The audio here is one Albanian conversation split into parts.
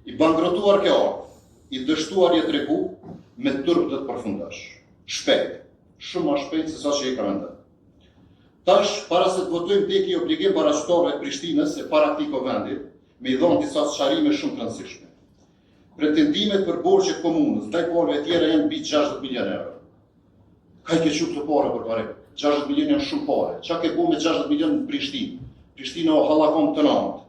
I bankrotuar ke ardhë, i dështuar jetë regu, me turp dhe të përfundash. Shpejt, shumë ma shpejt se sa që e ka mendë. Tash, para se të votojmë tek i obligim paraqytetarëve të Prishtinës e para këtij vendit, me i dhonë disa sqarime shumë të rëndësishme. Pretendimet për borxhet komunës ndaj palëve tjera janë mbi 60 milion euro. Ka i ke qu këto pare për pare? 60 milion janë shumë pare. Qa ke bu me 60 milion në Prishtinë? Prishtina o halakom të nantë.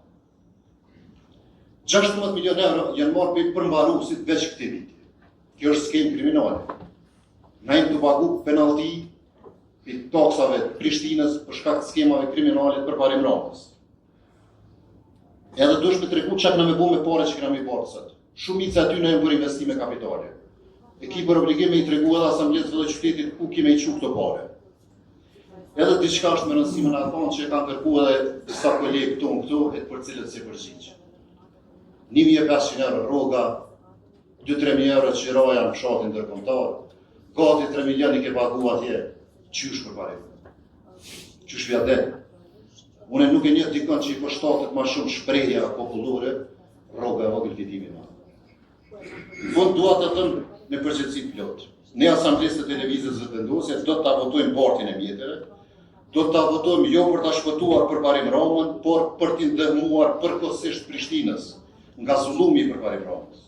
16 milion euro janë marrë për përmbaruesit veç këtij viti. Kjo është skemë kriminale. Na im të pagu penalti i taksave të Prishtinës për shkak të skemave kriminale të përparim Ramës. Edhe dush me tregu çka na me bu me pare që kena me bërë sot. Shumica aty në për investime kapitale. E ki për obligim me i tregu edhe asamblesë vëllë qytetit ku kime i qu këto pare. Edhe diçka është me rëndësime në thonë që e kanë kërku edhe disa kolegë këtu e për cilët se përgjigj. 1.500 euro rroga, 2-3.000 euro qiraja në fshatin ndërkombëtar, gati 3 milion i ke pagu atje, qysh për pare? Qysh vja del? Unë nuk e një dikon që i përshtatet ma shumë shprehja popullore, rroga e vogël fitimi ma. Në fund dua të thënë me përgjithësi plot. Ne asamblesë të televizës vendosje do të votojmë partin e mjetëve, do të votojmë jo për ta shpëtuar përparim Ramën, por për t'i ndihmuar përkohësisht Prishtinës nga zullumi i përparim Ramës.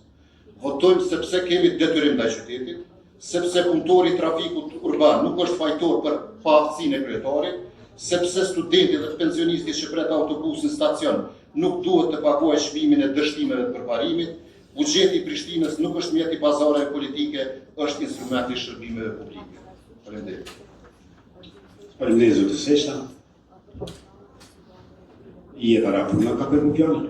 Votojmë sepse kemi detyrim ndaj qytetit, sepse punëtori i trafikut urban nuk është fajtor për paaftësinë e kryetarit, sepse studenti dhe pensionisti që pret autobus në stacion nuk duhet të paguajë çmimin e dështimeve të përparimit, buxheti i Prishtinës nuk është mjet i pazareve politike, është instrument i shërbimeve publike. Faleminderit. Faleminderit zoti Seshta. I e para puna ka për kupjon.